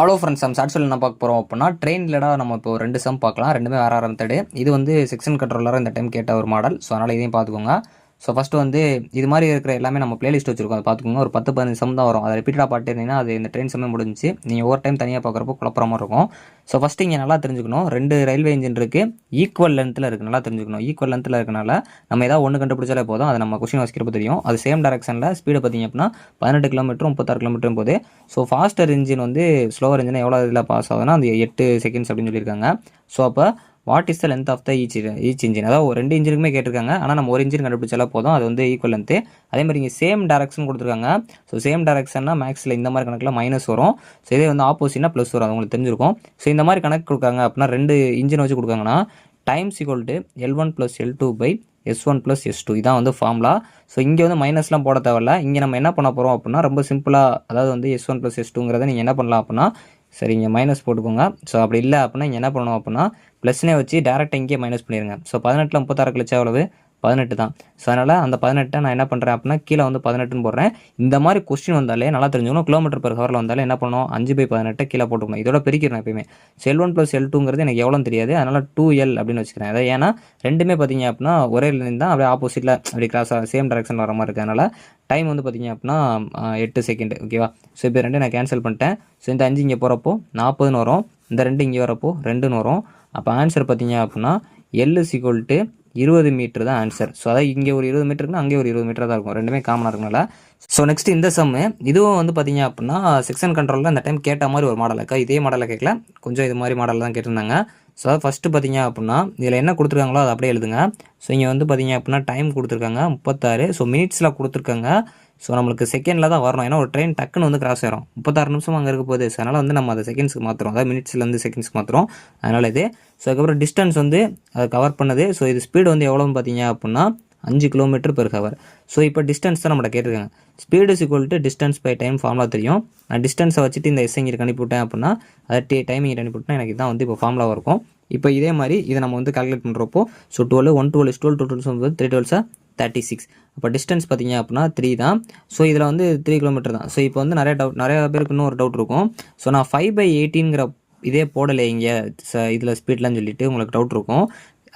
Hello friends, நம்ம short என்ன பார்க்க போகிறோம் அப்படின்னா ட்ரெயின்லடா நம்ம இப்போ 2 சம் பார்க்கலாம். ரெண்டுமே வேறு மெத்தடு. இது வந்து செக்ஷன் கண்ட்ரோலர் இந்த டைம் கேட்ட ஒரு மாடல். ஸோ அதனால் இதையும் பார்த்துக்கோங்க. ஸோ ஃபஸ்ட்டு வந்து இது மாதிரி இருக்கிற எல்லாமே நம்ம பிளேலிஸ்ட் வச்சிருக்கோம். அதை பார்த்துக்கோங்க. ஒரு 10-15 சம் தான் வரும். அதை ரிப்பீட்டாக பார்த்துருந்தீங்கன்னா அது இந்த ட்ரெயின் சம்மே முடிஞ்சிச்சு. நீங்கள் ஒவ்வொரு டைம் தனியாக பார்க்குறப்போ குழப்பற மாதிரி இருக்கும். ஸோ ஃபஸ்ட்டு இங்கே நல்லா தெரிஞ்சுக்கணும். 2 ரயில்வே இன்ஜின் இருக்குது, ஈக்குவல் லென்த்தில் இருக்குது. நல்லா தெரிஞ்சுக்கணும். ஈக்குவல் லென்த்தில் இருக்கனால நம்ம ஏதாவது ஒன்று கண்டுபிடிச்சாலே போதும். அது நம்ம கொஸ்டின் வாசிக்கிறப்ப தெரியும். அது சேம் டேரக்ஷனில் ஸ்பீடு பார்த்திங்க அப்படின்னா 18 கிலோமீட்டரும் 36 கிலோமீட்டரும் போகுது. ஸோ ஃபாஸ்டர் இன்ஜின் வந்து ஸ்லோவர் இன்ஜின் எவ்வளோ இதில் பாஸ் ஆகுதுன்னா அந்த 8 செகண்ட்ஸ் அப்படின்னு சொல்லியிருக்காங்க. ஸோ அப்போ what is the length of the each engine, அதாவது ஒரு 2 இன்ஜினுக்குமே கேட்டிருக்காங்க. ஆனால் நம்ம ஒரு இன்ஜின் கண்டுபிடிச்சாலும் போதும், அது வந்து ஈக்குவல் லென்த்து. அதே மாதிரி இங்கே சேம் டேரக்ஷன் கொடுத்துருக்காங்க. ஸோ சேம் டேரக்ஷன்னா மேக்ஸில் இந்த மாதிரி கணக்கில் மைனஸ் வரும். ஸோ இதே வந்து ஆப்போசிட்னா ப்ளஸ் வரும், அது உங்களுக்கு தெரிஞ்சிருக்கும். ஸோ இந்த மாதிரி கணக்கு கொடுக்காங்க அப்படின்னா 2 இன்ஜின் வச்சு கொடுக்காங்கன்னா times equal to L1 + L2 by S1 + S2 இதான் வந்து ஃபார்முலா. ஸோ இங்கே வந்து மைனஸ்லாம் போட தேவையில்ல. இங்கே நம்ம என்ன பண்ண போகிறோம் அப்படின்னா ரொம்ப சிம்பிளாக, அதாவது வந்து S1 + S2ங்கிறத நீங்கள் என்ன பண்ணலாம் அப்படின்னா, சரி இங்கே மைனஸ் போட்டுக்கோங்க. ஸோ அப்படி இல்லை அப்படின்னா இங்கே என்ன பண்ணணும் அப்படின்னா ப்ளஸ்னே வச்சு டேரெக்டாக இங்கே மைனஸ் பண்ணிடுங்க. ஸோ 18ல் 36 கழிச்சா எவ்வளவு? 18 தான். ஸோ அதனால் அந்த 18 நான் என்ன பண்ணுறேன் அப்படின்னா கீழே வந்து 18ன்னு போடுறேன். இந்த மாதிரி கொஸ்டின் வந்தாலே நல்லா தெரிஞ்சுக்கணும். கிலோமீட்டர் பெர் ஹவரில் வந்தாலே என்ன பண்ணணும், 5/18 கீழே போட்டுக்கணும். இதோட பிரிக்கிறேன் எப்பயுமே. ஸோ L1 + L2ங்கிறது எனக்கு எவ்வளோன்னு தெரியாது. அதனால் 2L அப்படின்னு வச்சுக்கிறேன். அதாவது ஏன்னா ரெண்டுமே பார்த்தீங்க அப்படின்னா ஒரே லைன் தான், அப்படியே ஆப்போசிட்டில் அப்படி கிராஸாக சேம் டேரக்ஷன் வர மாதிரி இருக்குது. அதனால் டைம் வந்து பார்த்திங்க அப்படின்னா 8 செகண்ட். ஓகேவா? ஸோ இப்போ 2 நான் கேன்சல் பண்ணிட்டேன். ஸோ இந்த 5 இங்கே போகிறப்போ 40ன்னு வரும். இந்த 2 இங்கே வரப்போ 2ன்னு வரும். அப்போ ஆன்சர் பார்த்தீங்க அப்படின்னா L = 20 மீட்டர் தான் ஆன்சர். ஸோ அதாவது இங்கே ஒரு 20 மீட்டருக்குன்னா அங்கே ஒரு 20 மீட்டர் தான் இருக்கும். ரெண்டுமே காமனாக இருக்கனால. ஸோ நெக்ஸ்ட் இந்த சம்மு இதுவும் வந்து பார்த்தீங்க அப்படின்னா செக்ஷன் கண்ட்ரோலில் இந்த டைம் கேட்ட மாதிரி ஒரு மாடல் இருக்கா. இதே மாடலில் கேட்கல, கொஞ்சம் இது மாதிரி மாடல் தான் கேட்டிருந்தாங்க. ஸோ அதாவது ஃபஸ்ட்டு பார்த்தீங்க அப்படின்னா இதில் என்ன கொடுத்துருக்காங்களோ அதை அப்படியே எழுதுங்க. ஸோ இங்கே வந்து பார்த்தீங்க அப்படின்னா டைம் கொடுத்துருக்காங்க 36. ஸோ மினிட்ஸில் கொடுத்துருக்காங்க. ஸோ நம்மளுக்கு செகண்டில் தான் வரணும். ஏன்னா ஒரு ட்ரெயின் டக்குன்னு வந்து கிராஸ் ஆயிரும். 36 நிமிஷம் அங்கே இருக்க போகுது. ஸோ அதனால் வந்து நம்ம அதை செகண்ட்ஸ்க்கு மாற்றுறோம், அதாவது மினிட்ஸ்லேருந்து செகண்ட்ஸ்க்கு மாற்றுறோம். அதனால் இது. ஸோ அதுக்கப்புறம் டிஸ்டன்ஸ் வந்து அதை கவர் பண்ணது. ஸோ இது ஸ்பீடு வந்து எவ்வளோன்னு பார்த்தீங்க அப்படின்னா 5 km/h. ஸோ இப்போ டிஸ்டன்ஸ் தான் நம்மகிட்ட கேட்டிருக்காங்க. Speed = distance by time formula தெரியும். நான் டிஸ்டன்ஸை வச்சுட்டு இந்த எஸ்ஐ இங்கே அனுப்பிவிட்டேன் அப்படின்னா அதை டைமிங் அனுப்பிவிட்டேன், எனக்கு இதான் வந்து இப்போ ஃபார்முலா இருக்கும். இப்போ இதே மாதிரி இதை நம்ம வந்து கால்குலேட் பண்ணுறப்போ ஸோ 12 1 12 12 2 12 3 12 36. அப்போ டிஸ்டன்ஸ் பார்த்தீங்க அப்படின்னா 3 தான். ஸோ இதில் வந்து 3 கிலோமீட்டர் தான். ஸோ இப்போ வந்து நிறைய பேருக்கு இன்னும் ஒரு டவுட் இருக்கும். ஸோ நான் 5/18ங்கிற இதே போடலை இங்கே இதில் ஸ்பீட்லான்னு சொல்லிட்டு உங்களுக்கு டவுட் இருக்கும்.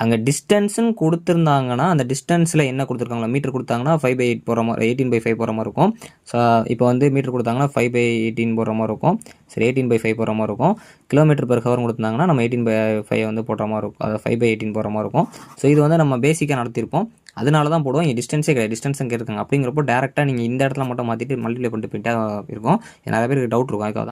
அங்கே டிஸ்டன்ஸுன்னு கொடுத்துருந்தாங்கன்னா அந்த டிஸ்டன்ஸில் என்ன கொடுத்துருக்காங்களா மீட்டர் கொடுத்தாங்கன்னா 5/8 போகிற மாதிரி 18/5 போகிற மாதிரி இருக்கும். ஸோ இப்போ வந்து மீட்டர் கொடுத்தாங்கன்னா 5/18 போகிற மாதிரி இருக்கும். சரி 18/5 போகிற மாதிரி இருக்கும். கிலோமீட்டர் பெர் ஹவர் கொடுத்தாங்கன்னா நம்ம 18/5 வந்து போடுற மாதிரி இருக்கும். அதாவது 5/18 போகிற மாதிரி இருக்கும். ஸோ இது வந்து நம்ம பேசிக்காக நடத்தியிருப்போம். அதனால தான் போடுவோம். இங்கே டிஸ்டன்ஸே கிடையாது, டிஸ்டன்ஸும் கேட்குறாங்க. அப்படிங்கிறப்போ டேரெக்டாக நீங்கள் இந்த இடத்துல மட்டும் மாற்றிட்டு மல்டிப்ளை பண்ணிட்டு போயிட்டா இருக்கும். நிறைய பேருக்கு டவுட் இருக்கும். அதுக்காக